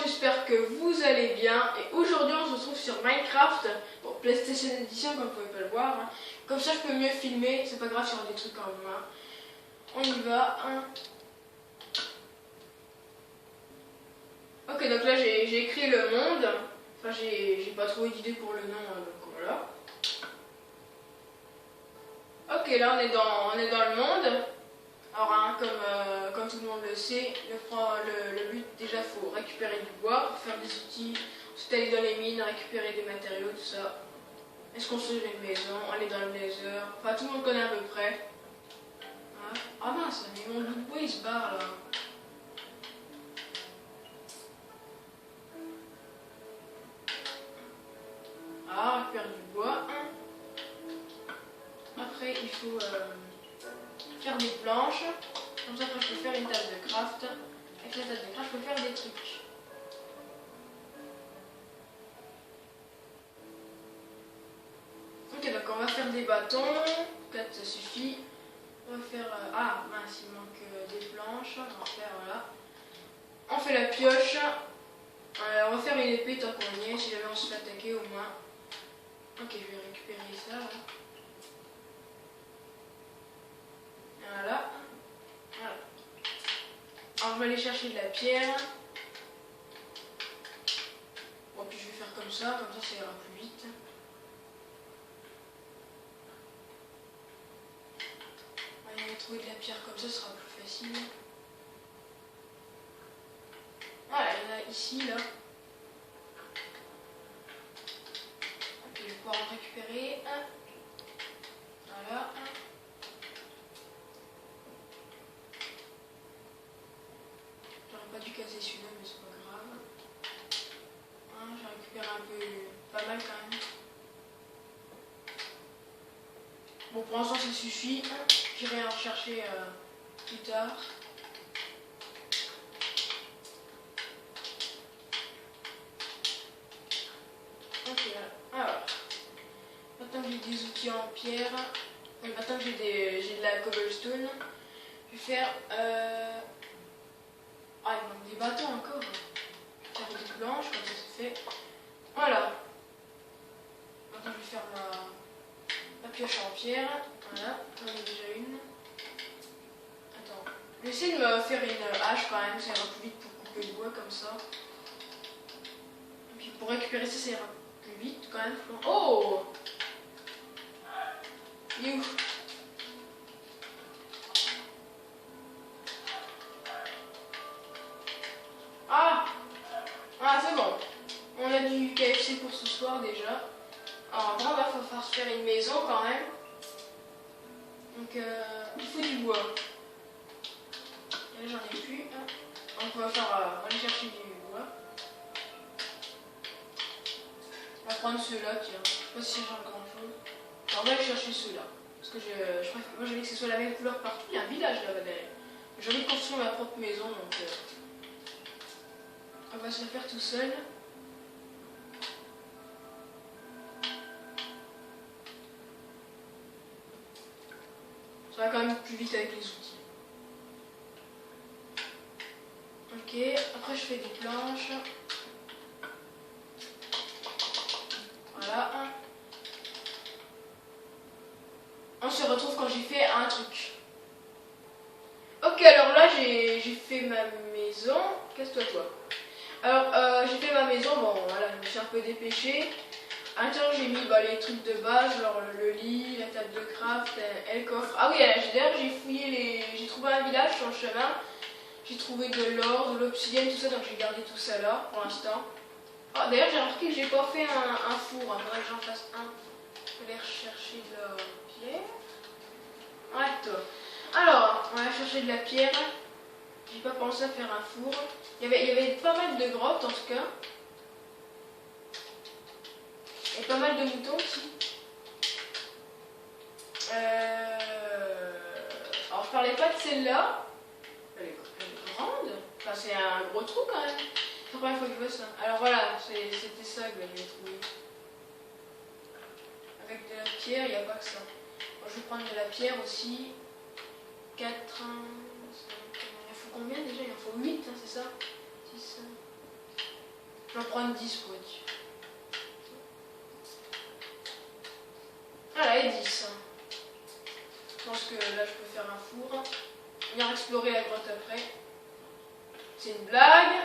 j'espère que vous allez bien. Et aujourd'hui, on se retrouve sur Minecraft. Bon, PlayStation Edition, comme vous pouvez pas le voir. Hein. Comme ça, je peux mieux filmer. C'est pas grave sur des trucs en main. On y va. Hein. Ok, donc là, j'ai écrit le monde. Enfin, j'ai pas trouvé d'idée pour le nom, donc voilà. Ok, là, on est dans le monde. Alors, hein, comme tout le monde le sait, le but, déjà, faut récupérer du bois, faire des outils, ensuite aller dans les mines, récupérer des matériaux, tout ça. Et se construire une maison, aller dans le nether, enfin, tout le monde connaît à peu près. Hein. Ah mince, mais mon bout de bois, il se barre, là. Ah, récupérer du bois. Hein. Après, il faut faire des planches. Comme ça, après, je peux faire une table de craft. Avec la table de craft, je peux faire des trucs. Ok, donc on va faire des bâtons. 4, ça suffit. On va faire... ah, mince, il manque des planches. On va faire, voilà. On fait la pioche. On va faire une épée tant qu'on y est. Si jamais on se fait attaquer, au moins. Ok, je vais récupérer ça, là. Voilà. Voilà. Alors, je vais aller chercher de la pierre. Bon, puis je vais faire comme ça ça ira plus vite. On va trouver de la pierre comme ça, ce sera plus facile. Voilà, il y en a ici, là. Ok, je vais pouvoir en récupérer un. Voilà. J'aurais pas dû casser celui-là, mais c'est pas grave. J'ai récupéré un peu, pas mal quand même. Bon, pour l'instant, ça suffit. J'irai en chercher plus tard. Ok, alors. Maintenant que j'ai des outils en pierre, et maintenant que j'ai de la cobblestone, je vais faire... Ah, il manque des bâtons encore. Je vais faire des planches, comme ça c'est fait. Voilà. Maintenant je vais faire ma pioche en pierre. Voilà, j'en ai déjà une. Attends. Je vais essayer de me faire une hache quand même, ça ira plus vite pour couper le bois comme ça. Et puis pour récupérer ça, ça ira plus vite quand même. Oh! Il est où? Ah! Ah, c'est bon. On a du KFC pour ce soir déjà. Alors, après, il va falloir se faire une maison quand même. Donc, il faut du bois. Et là, j'en ai plus. Donc, on va aller chercher du bois. On va prendre ceux-là, tiens. Je sais pas si ça change grand chose. Alors, on va aller chercher ceux-là. Parce que moi, j'ai envie que ce soit la même couleur partout. Il y a un village là-bas derrière. J'ai envie de construire ma propre maison. Donc, on va se le faire tout seul. Ça va quand même plus vite avec les outils. Ok, après je fais des planches. Voilà. On se retrouve quand j'ai fait un truc. Ok, alors là j'ai fait ma maison. Casse-toi toi. Alors j'ai fait ma maison, bon voilà, je me suis un peu dépêchée. À l'intérieur j'ai mis les trucs de base, genre le lit, la table de craft et le coffre. Ah oui, d'ailleurs j'ai fouillé j'ai trouvé un village sur le chemin. J'ai trouvé de l'or, de l'obsidienne, tout ça, donc j'ai gardé tout ça là pour l'instant. Ah, d'ailleurs j'ai remarqué que j'ai pas fait un four, il faudrait que j'en fasse un. Je vais aller rechercher de la pierre. Ouais, toi. Alors, on va chercher de la pierre. J'ai pas pensé à faire un four. Il y avait pas mal de grottes en tout cas. Et pas mal de moutons aussi. Alors je parlais pas de celle-là. Elle est grande. Enfin c'est un gros trou quand même. C'est la première fois que je vois ça. Alors voilà, c'était ça que j'ai trouvé. Avec de la pierre, il n'y a pas que ça. Bon, je vais prendre de la pierre aussi. 4, 1, 5, il en faut combien déjà? Il en faut 8, hein, c'est ça? 6, prendre 10 pour être sûr. Voilà, et 10. Je pense que là je peux faire un four. Venir explorer la grotte après. C'est une blague.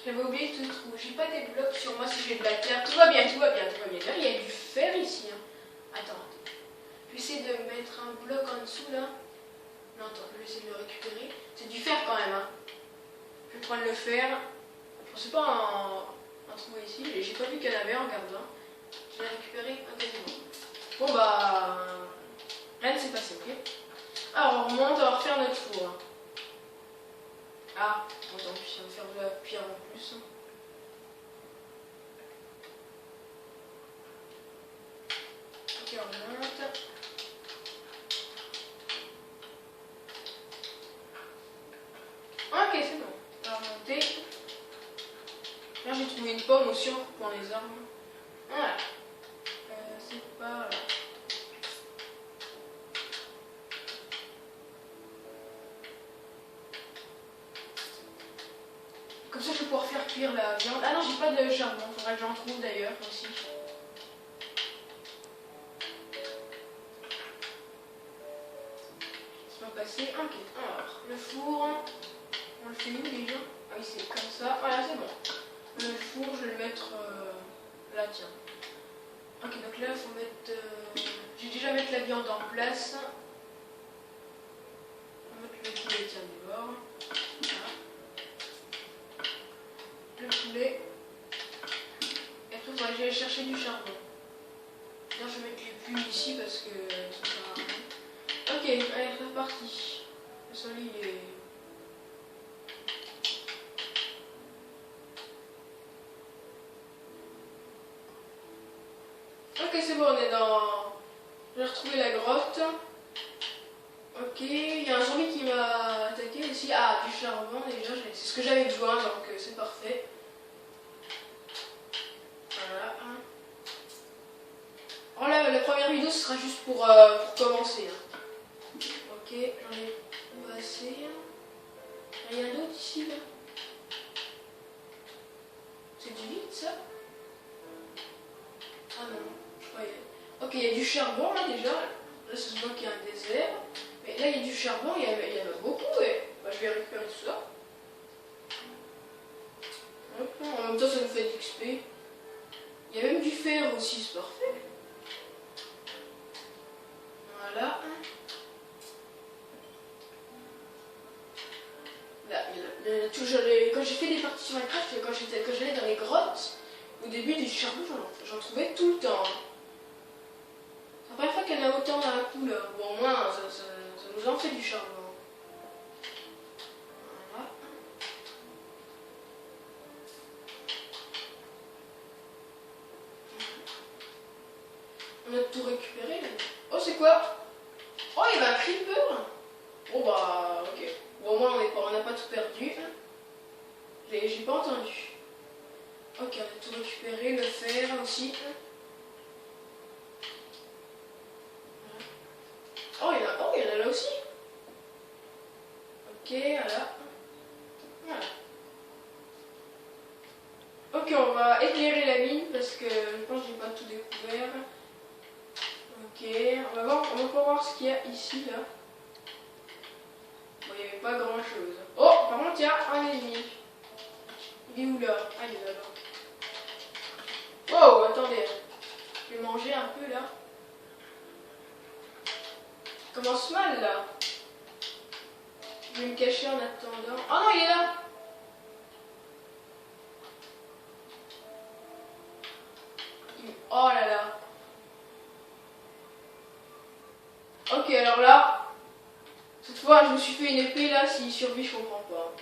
J'avais oublié tout le trou. J'ai pas des blocs sur moi si j'ai de la terre. Tout va bien, tout va bien, tout va bien. Là, il y a du fer ici. Hein. Attends. Je vais essayer de mettre un bloc en dessous là. Non, attends, je vais essayer de le récupérer. C'est du fer quand même. Hein. Je vais prendre le fer. Je pensais pas en trouver ici. J'ai pas vu qu'il y en avait en regardant. Je l'ai récupéré. Ok, c'est bon. Bon bah. Rien ne s'est passé, ok. Alors on remonte, on va refaire notre four. Ah, bon, tant pis, on va faire de la pierre en plus. Ok, on remonte. Ok, c'est bon. On va remonter. Là, j'ai trouvé une pomme aussi en coupant les arbres. Voilà. C'est pas là. Comme ça, je vais pouvoir faire cuire la viande. Ah non, j'ai pas de charbon. Faudra que j'en trouve d'ailleurs aussi. Ça va passer. Ok. Alors, le four, on le fait où déjà? Ah oui, c'est comme ça. Voilà, c'est bon. Le four, je vais le mettre là, tiens. Ok, donc là, il faut mettre. Je vais déjà mettre la viande en place. On va mettre le poulet, tiens, dehors. Voilà. Le poulet. Et après, il faudra que j'aille chercher du charbon. Là, je vais mettre les plumes ici parce que ça sert à rien. Ok, allez, c'est reparti. Le soleil est. Ok, c'est bon, on est dans. J'ai retrouvé la grotte. Ok, il y a un zombie qui m'a attaqué ici. Ah, du charbon déjà, c'est ce que j'avais besoin, donc c'est parfait. Voilà. Alors là, la première vidéo, ce sera juste pour commencer. Hein. Ok, j'en ai pas assez. Rien d'autre ici, là. C'est du vide, ça? Ah non, je croyais. Ok, il y a du charbon, là, déjà. Là, ça se voit qu'il y a un désert. Mais là, il y a du charbon, il y en a beaucoup, et bah, je vais récupérer tout ça. Hop, en même temps, ça nous fait de l'XP. Il y a même du fer aussi, c'est parfait. Voilà. Là, quand j'ai fait des parties sur Minecraft, quand j'allais dans les grottes, au début du charbon, j'en trouvais tout le temps. C'est la première fois qu'il y en a autant dans la coup là. Bon, au moins, ça nous en fait du charbon. Voilà. On a tout récupéré là. Oh, c'est quoi? Oh, il y avait un creeper. Bon, bah, ok. Bon, au moins, on n'a pas tout perdu. J'ai pas entendu. Ok, on a tout récupéré, le fer aussi. Oh, il y en a là aussi. Ok, voilà. Voilà. Ok, on va éclairer la mine parce que je pense que j'ai pas tout découvert. Ok, on va pas voir ce qu'il y a ici là. Bon, il n'y avait pas grand chose. Oh, par contre, il y a un ennemi. Il est où là? Ah, il est là-bas. Oh, attendez. Je vais manger un peu là. Ça commence mal là. Je vais me cacher en attendant. Oh non, il est là. Oh là là. Ok, alors là, cette fois, je me suis fait une épée là. S'il survit, je comprends pas.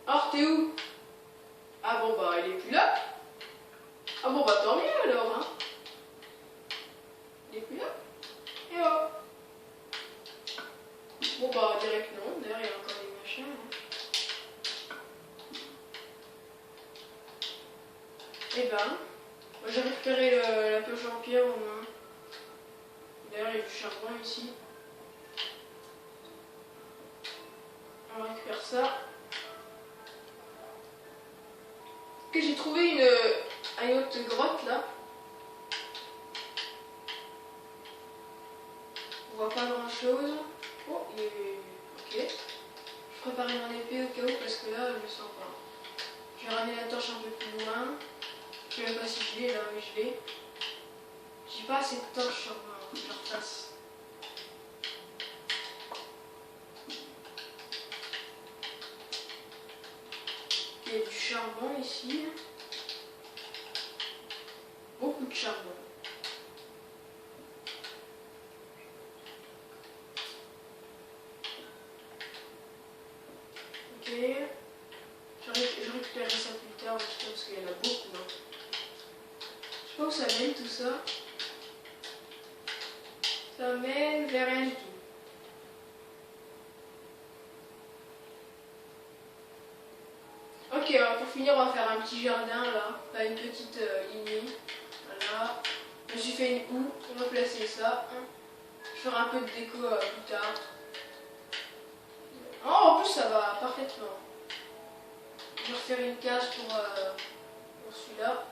Alors, t'es où? Ah bon, bah, il est plus là. Ah bon, bah, tant mieux alors, hein. Il est plus là. Et oh. Bon, bah, direct non. D'ailleurs, il y a encore des machins. Hein. Et ben, j'ai récupéré la pioche en pierre au moins. D'ailleurs, il y a du charbon ici. On récupère ça. Ok, j'ai trouvé une autre grotte là. On voit pas grand chose. Oh, ok. Je préparais mon épée au cas où parce que là, je me sens pas. Je vais ramener la torche un peu plus loin. Je sais même pas si je l'ai là, mais je l'ai. J'ai pas assez de torches sur leur face. Il y a du charbon ici. Beaucoup de charbon. Ok. Je récupérerai ça plus tard parce qu'il y en a beaucoup. Hein. Je sais pas où ça mène tout ça. Ça mène vers rien du tout. Ok, alors pour finir, on va faire un petit jardin là, enfin, une petite lignée. Voilà. Je me suis fait une houe, on va placer ça. Je ferai un peu de déco plus tard. Oh, en plus, ça va parfaitement. Je vais refaire une case pour celui-là.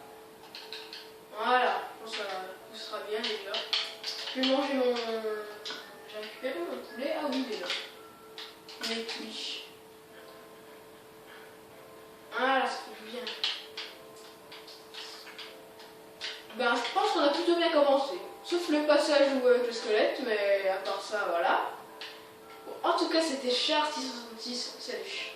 Voilà, je pense que ça sera bien déjà. Je vais manger mon. J'ai récupéré mon poulet. Ah oui, déjà. Il est cuit. Voilà, ça fait du bien. Ben, je pense qu'on a plutôt bien commencé. Sauf le passage où avec le squelette, mais à part ça, voilà. Bon, en tout cas, c'était Char666. Salut.